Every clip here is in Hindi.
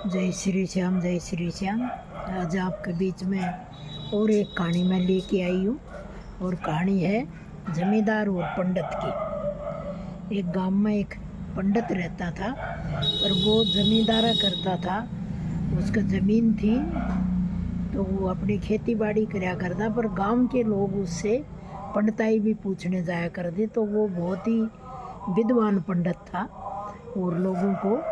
जय श्री श्याम, जय श्री श्याम। आज आपके बीच में और एक कहानी मैं लेके आई हूँ। और कहानी है जमींदार और पंडित की। एक गांव में एक पंडित रहता था, पर वो जमींदारा करता था। उसका ज़मीन थी तो वो अपनी खेती बाड़ी कराया करता, पर गांव के लोग उससे पंडिताई भी पूछने जाया करते। तो वो बहुत ही विद्वान पंडित था और लोगों को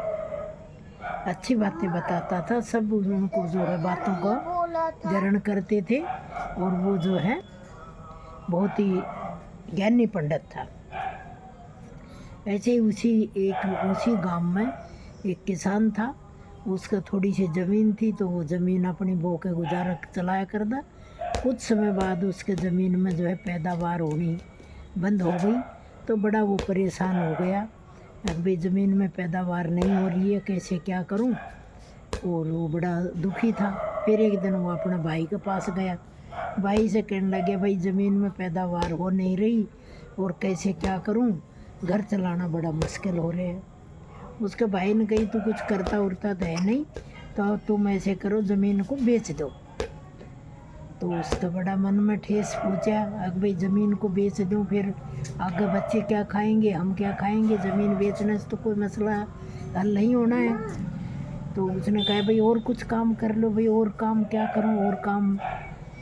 अच्छी बातें बताता था। सब उनको जो है बातों का ग्रहण करते थे और वो जो है बहुत ही ज्ञानी पंडित था। ऐसे ही उसी गांव में एक किसान था। उसका थोड़ी सी ज़मीन थी तो वो ज़मीन अपनी बो के गुजारा चलाया करता। कुछ समय बाद उसके ज़मीन में जो है पैदावार होनी बंद हो गई, तो बड़ा वो परेशान हो गया। अब भी ज़मीन में पैदावार नहीं हो रही है, कैसे क्या करूं। और वो बड़ा दुखी था। फिर एक दिन वो अपने भाई के पास गया। भाई से कहने लगे, भाई ज़मीन में पैदावार हो नहीं रही और कैसे क्या करूं, घर चलाना बड़ा मुश्किल हो रहा है। उसके भाई ने कही, तू कुछ करता उरता तो है नहीं, तो तुम ऐसे करो, ज़मीन को बेच दो। तो उसका बड़ा मन में ठेस पूछा, अगर भाई ज़मीन को बेच दूं, फिर आगे बच्चे क्या खाएंगे, हम क्या खाएंगे। ज़मीन बेचने से तो कोई मसला हल नहीं होना है। तो उसने कहा, भाई और कुछ काम कर लो। भाई और काम क्या करूं, और काम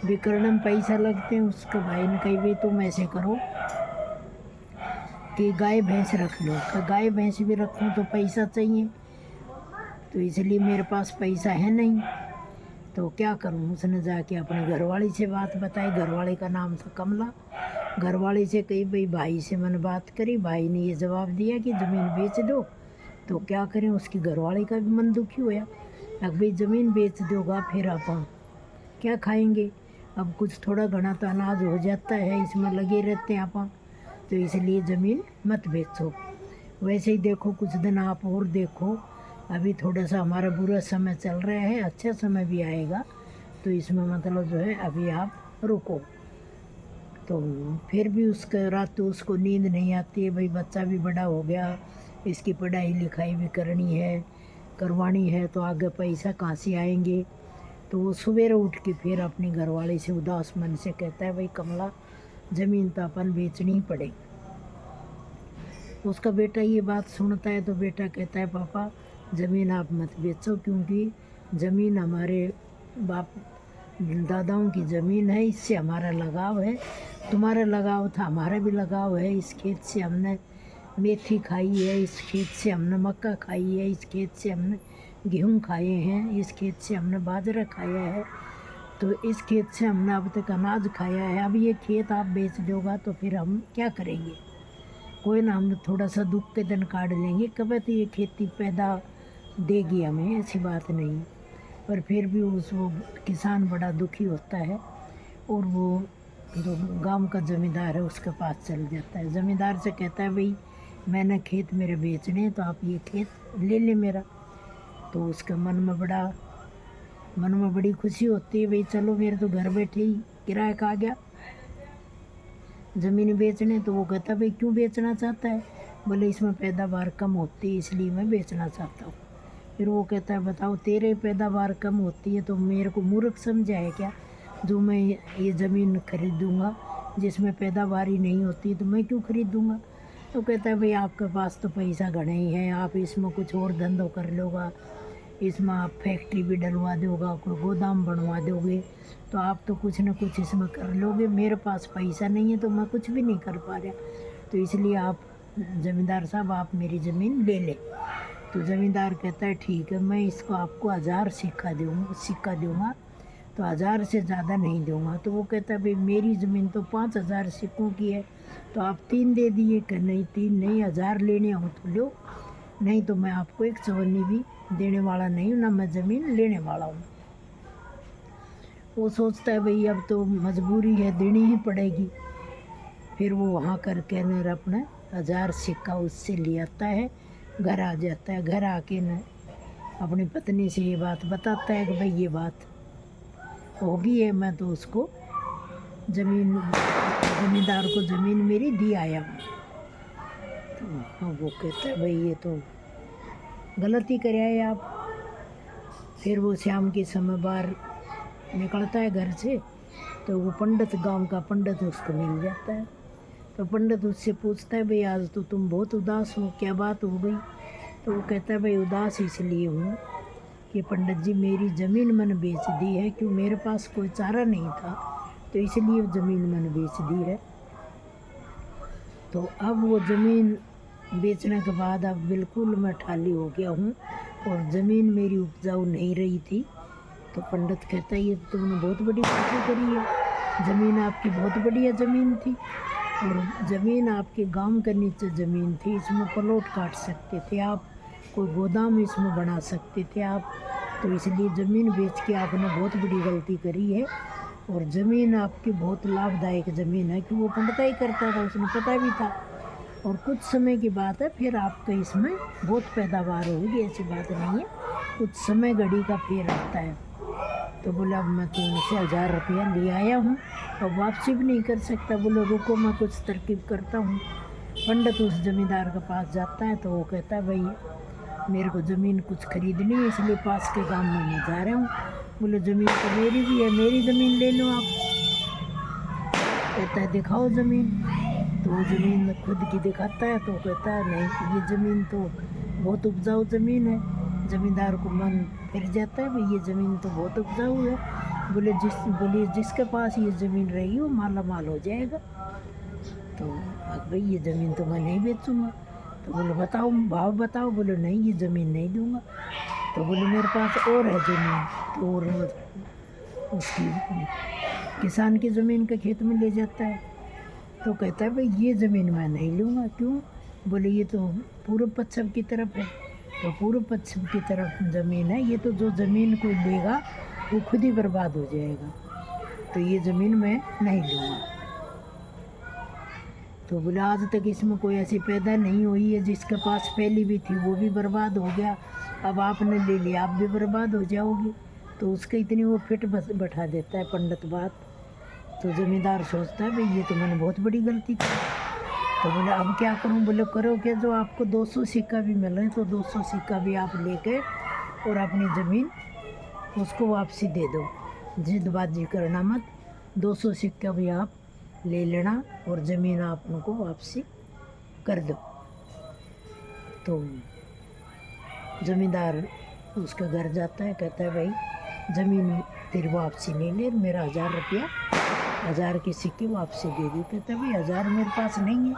भी करने में पैसा लगते हैं। उसके भाई ने कही, भाई तुम ऐसे करो कि गाय भैंस रख लो। गाय भैंस भी रखूं तो पैसा चाहिए, तो इसलिए मेरे पास पैसा है नहीं, तो क्या करूं। उसने जाके अपनी घरवाली से बात बताई। घरवाली का नाम था कमला। घरवाली से कही, भाई से मैंने बात करी, भाई ने ये जवाब दिया कि ज़मीन बेच दो। तो क्या करें, उसकी घरवाली का भी मन दुखी होया। अब भाई ज़मीन बेच दोगा, फिर आप क्या खाएंगे। अब कुछ थोड़ा घना तो अनाज हो जाता है, इसमें लगे रहते हैं आप, तो इसलिए ज़मीन मत बेचो। वैसे ही देखो, कुछ दिन आप और देखो, अभी थोड़ा सा हमारा बुरा समय चल रहा है, अच्छा समय भी आएगा, तो इसमें मतलब जो है अभी आप रुको। तो फिर भी उसका रात तो उसको नींद नहीं आती है। भाई बच्चा भी बड़ा हो गया, इसकी पढ़ाई लिखाई भी करवानी है, तो आगे पैसा कहाँ से आएंगे। तो वो सवेरे उठ के फिर अपनी घरवाली से उदास मन से कहता है, भाई कमला, ज़मीन तो अपन बेचनी ही पड़ेगी। उसका बेटा ये बात सुनता है तो बेटा कहता है, पापा ज़मीन आप मत बेचो, क्योंकि ज़मीन हमारे बाप दादाओं की ज़मीन है, इससे हमारा लगाव है। तुम्हारा लगाव था, हमारा भी लगाव है। इस खेत से हमने मेथी खाई है, इस खेत से हमने मक्का खाई है, इस खेत से हमने गेहूँ खाए हैं, इस खेत से हमने बाजरा खाया है, तो इस खेत से हमने अब तक अनाज खाया है। अब ये खेत आप बेच दोगा तो फिर हम क्या करेंगे। कोई ना, हम थोड़ा सा दुख के दिन काट लेंगे, कभी तो ये खेती पैदा देगी हमें, ऐसी बात नहीं। पर फिर भी वो किसान बड़ा दुखी होता है और वो जो गांव का ज़मींदार है उसके पास चल जाता है। ज़मींदार से कहता है, भाई मैंने खेत मेरे बेचने हैं, तो आप ये खेत ले लें मेरा। तो उसके मन में बड़ी खुशी होती है, भाई चलो मेरे तो घर बैठे ही किराए का आ गया ज़मीन बेचने। तो वो कहता, भाई क्यों बेचना चाहता है। बोले, इसमें पैदावार कम होती है, इसलिए मैं बेचना चाहता हूँ। फिर वो कहता है, बताओ तेरे पैदावार कम होती है तो मेरे को मूर्ख समझा है क्या, जो मैं ये ज़मीन खरीदूँगा जिसमें पैदावार ही नहीं होती, तो मैं क्यों खरीदूँगा। तो कहता है, भाई आपके पास तो पैसा घना ही है, आप इसमें कुछ और धंधो कर लोगा, इसमें आप फैक्ट्री भी डलवा दोगा, कोई गोदाम बनवा दोगे, तो आप तो कुछ ना कुछ इसमें कर लोगे। मेरे पास पैसा नहीं है तो मैं कुछ भी नहीं कर पा रहा, तो इसलिए आप ज़मींदार साहब आप मेरी ज़मीन ले लें। तो ज़मींदार कहता है, ठीक है, मैं इसको आपको 1000 सिक्का दूँगा, तो 1000 से ज़्यादा नहीं दूँगा। तो वो कहता है, भाई मेरी ज़मीन तो 5000 सिक्कों की है, तो आप 3 दे दिए। कि नहीं, 3 नहीं, 1000 लेने हो तो लो, नहीं तो मैं आपको एक चवन्नी भी देने वाला नहीं हूँ, ना मैं ज़मीन लेने वाला हूँ। वो सोचता है, भाई अब तो मजबूरी है, देनी ही पड़ेगी। फिर वो वहाँ करके अपना 1000 सिक्का उससे ले आता है, घर आ जाता है। घर आके न अपनी पत्नी से ये बात बताता है कि भाई ये बात होगी है, मैं तो उसको ज़मींदार को ज़मीन मेरी दी आया हूँ। तो वो कहता है, भाई ये तो गलती करे है आप, फिर वो शाम के समय बाहर निकलता है घर से, तो वो पंडित, गांव का पंडित उसको मिल जाता है। तो पंडित उससे पूछता है, भाई आज तो तुम बहुत उदास हो, क्या बात हो गई? तो वो कहता है, भाई उदास इसलिए हूँ कि पंडित जी मेरी ज़मीन मैंने बेच दी है, क्यों मेरे पास कोई चारा नहीं था, तो इसलिए ज़मीन मैंने बेच दी है। तो अब वो ज़मीन बेचने के बाद अब बिल्कुल मैं खाली हो गया हूँ और ज़मीन मेरी उपजाऊ नहीं रही थी। तो पंडित कहता है, ये तो तुमने बहुत बड़ी गलती करी है, ज़मीन आपकी बहुत बढ़िया ज़मीन थी और ज़मीन आपके गांव के नीचे ज़मीन थी, इसमें प्लॉट काट सकते थे आप, कोई गोदाम इसमें बना सकते थे आप, तो इसलिए ज़मीन बेच के आपने बहुत बड़ी गलती करी है। और ज़मीन आपकी बहुत लाभदायक ज़मीन है, कि वो पंडिताई करता था, उसने पता भी था। और कुछ समय की बात है, फिर आपका इसमें बहुत पैदावार होगी, ऐसी बात नहीं है, कुछ समय घड़ी का फेर आता है। तो बोला, अब मैं तो उनसे 1000 रुपया ले आया हूँ, अब वापसी भी नहीं कर सकता। बोले, रुको मैं कुछ तरकीब करता हूँ। पंडित उस ज़मींदार के पास जाता है, तो वो कहता है, भाई मेरे को ज़मीन कुछ खरीदनी है, इसलिए पास के गांव में मैं जा रहा हूँ। बोले, ज़मीन तो मेरी भी है, मेरी ज़मीन ले लो आप। कहता है, दिखाओ ज़मीन। तो वो ज़मीन खुद की दिखाता है, तो कहता है, नहीं ये ज़मीन तो बहुत उपजाऊ ज़मीन है। ज़मींदार को मन फिर जाता है, भाई ये ज़मीन तो बहुत उपजाऊ है। बोले जिसके पास ये ज़मीन रहेगी वो माला माल हो जाएगा। तो भाई ये ज़मीन तो मैं नहीं बेचूँगा। तो बोले, बताओ भाव बताओ। बोले, नहीं ये ज़मीन नहीं दूँगा। तो बोले, मेरे पास और है ज़मीन। तो और उसकी किसान की ज़मीन के खेत में ले जाता है। तो कहता है, भाई ये ज़मीन मैं नहीं लूँगा। क्यों? बोले, ये तो पूर्व पश्चिम की तरफ है। तो पूर्व पश्चिम की तरफ ज़मीन है, ये तो जो ज़मीन कोई लेगा वो खुद ही बर्बाद हो जाएगा, तो ये ज़मीन मैं नहीं लूँगा। तो बोले, आज तक इसमें कोई ऐसी पैदा नहीं हुई है, जिसके पास पहली भी थी वो भी बर्बाद हो गया, अब आपने ले लिया आप भी बर्बाद हो जाओगी। तो उसके इतनी वो फिट बैठा देता है पंडित बात। तो ज़मींदार सोचता है, भाई ये तो मैंने बहुत बड़ी गलती की। तो बोले, अब क्या करूं? बोले, करो क्या, जो आपको 200 सिक्का भी मिल रहे हैं तो 200 सिक्का भी आप लेके और अपनी ज़मीन उसको वापसी दे दो, जिदबाजी करना मत। 200 सिक्का भी आप ले लेना और ज़मीन आप उनको वापसी कर दो। तो ज़मींदार उसके घर जाता है, कहता है, भाई ज़मीन फिर वापसी नहीं ले, मेरा 1000 रुपया 1000 की सिक्के वापसी दे दी। कहता है, भाई 1000 मेरे पास नहीं है।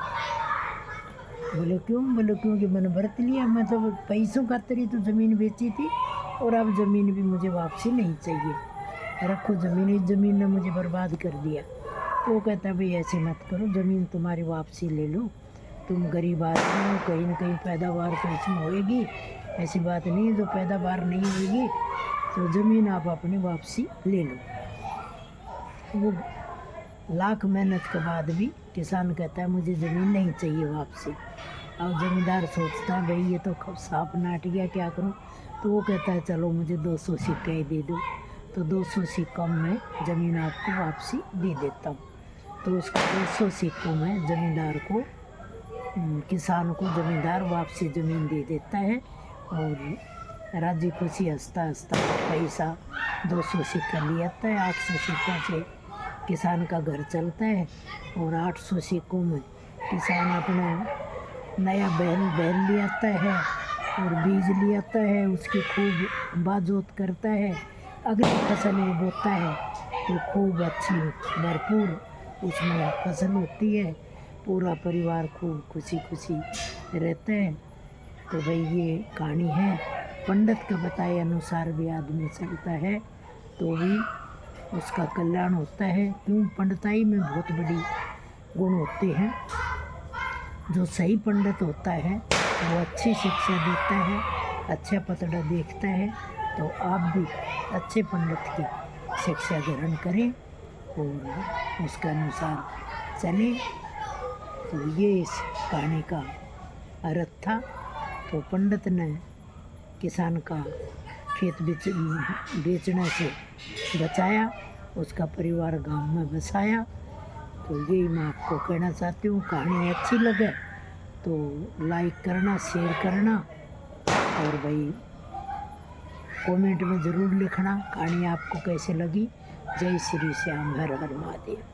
बोले, क्यों? बोले, क्योंकि मैंने बरत लिया, मैं तो पैसों खातिर ही तो ज़मीन बेची थी और अब ज़मीन भी मुझे वापसी नहीं चाहिए, रखो ज़मीन, इस ज़मीन ने मुझे बर्बाद कर दिया। तो वो कहता है, भाई ऐसे मत करो, ज़मीन तुम्हारी वापसी ले लो, तुम गरीब आदमी हो, कहीं ना कहीं पैदावार तो इसमें होएगी, ऐसी बात नहीं है जो पैदावार नहीं होगी, तो ज़मीन आप अपनी वापसी ले लो। वो लाख मेहनत के बाद भी किसान कहता है, मुझे ज़मीन नहीं चाहिए वापसी। अब ज़मींदार सोचता है, भाई ये तो साफ नाट गया, क्या करूं? तो वो कहता है, चलो मुझे 200 सिक्का ही दे दो। तो 200 सिक्कों में ज़मीन आपको वापसी दे देता हूँ। तो उसको 200 सिक्कों में ज़मींदार को, किसान को ज़मींदार वापसी ज़मीन दे देता है और राजी खुशी हंसता हंसता पैसा 200 सिक्का ले आता है। 800 सिक्कों से किसान का घर चलता है और 800 सिक्कों में किसान अपना नया बैल ले आता है और बीज ले आता है, उसकी खूब बाजोत करता है, अगली फसल वो बोता है तो खूब अच्छी भरपूर उसमें फसल होती है, पूरा परिवार खूब खुशी खुशी रहते हैं। तो भाई ये कहानी है, पंडित के बताए अनुसार भी आदमी चलता है तो भी उसका कल्याण होता है। क्यों? पंडिताई में बहुत बड़ी गुण होते हैं। जो सही पंडित होता है वो अच्छी शिक्षा देता है, अच्छा पतड़ा देखता है, तो आप भी अच्छे पंडित की शिक्षा ग्रहण करें और उसके अनुसार चलें। तो ये इस कहानी का अर्थ था। तो पंडित ने किसान का खेत बेचने से बचाया, उसका परिवार गांव में बसाया। तो यही मैं आपको कहना चाहती हूँ। कहानी अच्छी लगे तो लाइक करना, शेयर करना और भाई कमेंट में ज़रूर लिखना कहानी आपको कैसे लगी। जय श्री श्याम, हर हर महादेव।